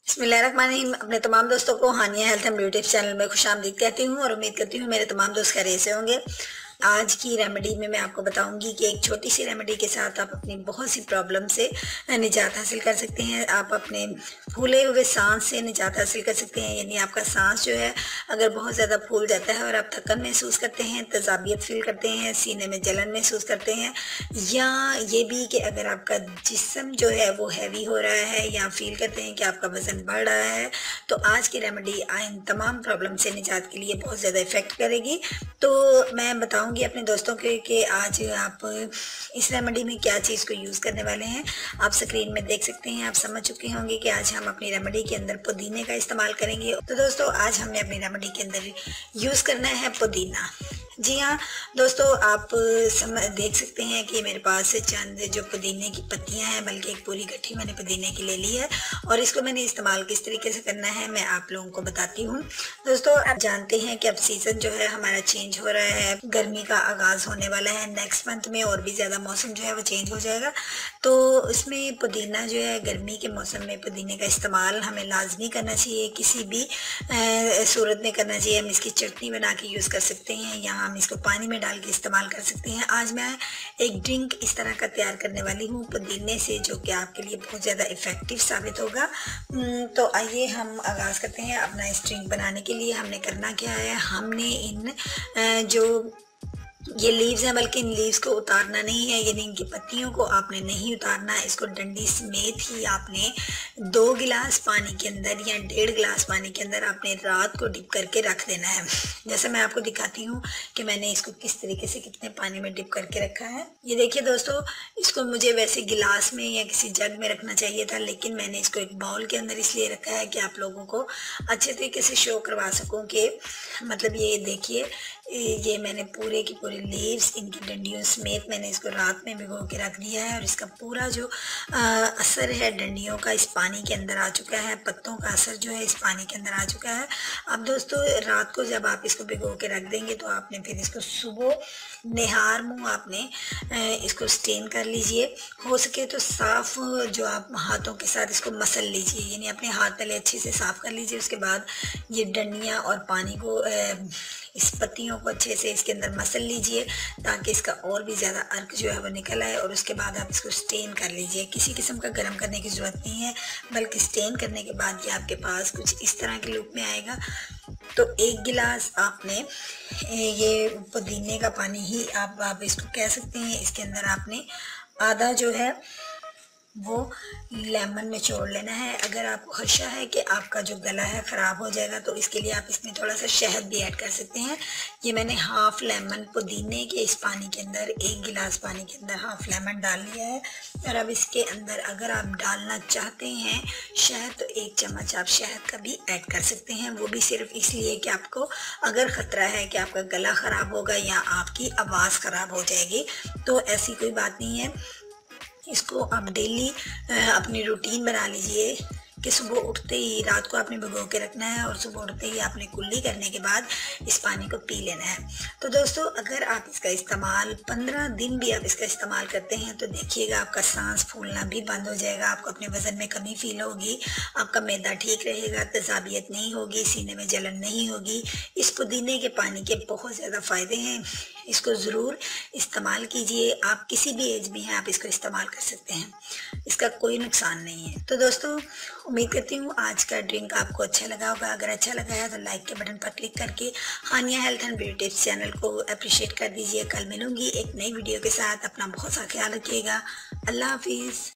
बिस्मिल्लाहिर्रहमानिर्रहीम। अपने तमाम दोस्तों को हानिया हेल्थ एंड ब्यूटी चैनल में खुशामदीद कहती हूँ और उम्मीद करती हूँ मेरे तमाम दोस्त खैरियत से होंगे। आज की रेमेडी में मैं आपको बताऊंगी कि एक छोटी सी रेमेडी के साथ आप अपनी बहुत सी प्रॉब्लम से निजात हासिल कर सकते हैं। आप अपने फूले हुए सांस से निजात हासिल कर सकते हैं। यानी आपका सांस जो है अगर बहुत ज़्यादा फूल जाता है और आप थकन महसूस करते हैं, तजाबियत फील करते हैं, सीने में जलन महसूस करते हैं, या ये भी कि अगर आपका जिस्म जो है वो हैवी हो रहा है या फील करते हैं कि आपका वज़न बढ़ रहा है, तो आज की रेमेडी इन तमाम प्रॉब्लम से निजात के लिए बहुत ज़्यादा इफ़ेक्ट करेगी। तो मैं बताऊंगी अपने दोस्तों के कि आज आप इस रेमेडी में क्या चीज़ को यूज़ करने वाले हैं। आप स्क्रीन में देख सकते हैं, आप समझ चुके होंगे कि आज हम अपनी रेमेडी के अंदर पुदीने का इस्तेमाल करेंगे। तो दोस्तों, आज हमने अपनी रेमेडी के अंदर यूज़ करना है पुदीना। जी हाँ दोस्तों, आप देख सकते हैं कि मेरे पास चंद जो पुदीने की पत्तियां हैं, बल्कि एक पूरी गट्ठी मैंने पुदीने की ले ली है और इसको मैंने इस्तेमाल किस तरीके से करना है मैं आप लोगों को बताती हूँ। दोस्तों, आप जानते हैं कि अब सीज़न जो है हमारा चेंज हो रहा है, गर्मी का आगाज़ होने वाला है। नेक्स्ट मंथ में और भी ज़्यादा मौसम जो है वो चेंज हो जाएगा। तो इसमें पुदीना जो है, गर्मी के मौसम में पुदीने का इस्तेमाल हमें लाजमी करना चाहिए, किसी भी सूरत में करना चाहिए। हम इसकी चटनी बना के यूज़ कर सकते हैं या हम इसको पानी में डाल के इस्तेमाल कर सकते हैं। आज मैं एक ड्रिंक इस तरह का तैयार करने वाली हूँ पुदीने से, जो कि आपके लिए बहुत ज़्यादा इफ़ेक्टिव साबित होगा। तो आइए हम आगाज़ करते हैं अपना इस ड्रिंक बनाने के लिए। हमने करना क्या है, हमने इन जो ये लीव्स हैं, बल्कि इन लीव्स को उतारना नहीं है, यानी इनकी पत्तियों को आपने नहीं उतारना। इसको डंडी समेत ही आपने 2 गिलास पानी के अंदर या 1.5 गिलास पानी के अंदर आपने रात को डिप करके रख देना है। जैसे मैं आपको दिखाती हूँ कि मैंने इसको किस तरीके से कितने पानी में डिप करके रखा है। ये देखिए दोस्तों, इसको मुझे वैसे गिलास में या किसी जग में रखना चाहिए था, लेकिन मैंने इसको एक बाउल के अंदर इसलिए रखा है कि आप लोगों को अच्छे तरीके से शो करवा सकूँ कि मतलब ये देखिए, ये मैंने पूरे की पूरी लीव्स इनकी डंडियों समेत मैंने इसको रात में भिगो के रख दिया है और इसका पूरा जो असर है डंडियों का इस पानी के अंदर आ चुका है, पत्तों का असर जो है इस पानी के अंदर आ चुका है। अब दोस्तों, रात को जब आप इसको भिगो के रख देंगे तो आपने फिर इसको सुबह निहार मुँह आपने इसको स्टेन कर लीजिए। हो सके तो साफ जो आप हाथों के साथ इसको मसल लीजिए, यानी अपने हाथ पहले अच्छे से साफ कर लीजिए। उसके बाद ये डंडियाँ और पानी को इस पत्तियों को अच्छे से इसके अंदर मसल लीजिए ताकि इसका और भी ज़्यादा अर्क जो है वो निकल आए। और उसके बाद आप इसको स्टेन कर लीजिए। किसी किस्म का गर्म करने की ज़रूरत नहीं है, बल्कि स्टेन करने के बाद ये आपके पास कुछ इस तरह के लुक में आएगा। तो 1 गिलास आपने ये पुदीने का पानी ही आप इसको कह सकते हैं, इसके अंदर आपने आधा जो है वो लेमन निचोड़ लेना है। अगर आपको खदशा है कि आपका जो गला है ख़राब हो जाएगा तो इसके लिए आप इसमें थोड़ा सा शहद भी ऐड कर सकते हैं। ये मैंने हाफ लेमन पुदीने के इस पानी के अंदर, 1 गिलास पानी के अंदर हाफ लेमन डाल लिया है। और अब इसके अंदर अगर आप डालना चाहते हैं शहद, तो 1 चम्मच आप शहद का भी ऐड कर सकते हैं। वो भी सिर्फ इसलिए कि आपको अगर ख़तरा है कि आपका गला ख़राब होगा या आपकी आवाज़ ख़राब हो जाएगी, तो ऐसी कोई बात नहीं है। इसको आप डेली अपनी रूटीन बना लीजिए कि सुबह उठते ही, रात को आपने भिगो के रखना है और सुबह उठते ही आपने कुल्ली करने के बाद इस पानी को पी लेना है। तो दोस्तों, अगर आप इसका इस्तेमाल 15 दिन भी आप इसका इस्तेमाल करते हैं तो देखिएगा आपका सांस फूलना भी बंद हो जाएगा, आपको अपने वज़न में कमी फील होगी, आपका मैदा ठीक रहेगा, तजाबियत नहीं होगी, सीने में जलन नहीं होगी। इस पुदीने के पानी के बहुत ज़्यादा फ़ायदे हैं, इसको ज़रूर इस्तेमाल कीजिए। आप किसी भी एज में हैं, आप इसको इस्तेमाल कर सकते हैं, इसका कोई नुकसान नहीं है। तो दोस्तों, उम्मीद करती हूँ आज का ड्रिंक आपको अच्छा लगा होगा। अगर अच्छा लगा है तो लाइक के बटन पर क्लिक करके Hania health and beauty tips channel को अप्रिशिएट कर दीजिए। कल मिलूंगी एक नई वीडियो के साथ। अपना बहुत सा ख्याल रखिएगा। अल्लाह हाफिज़।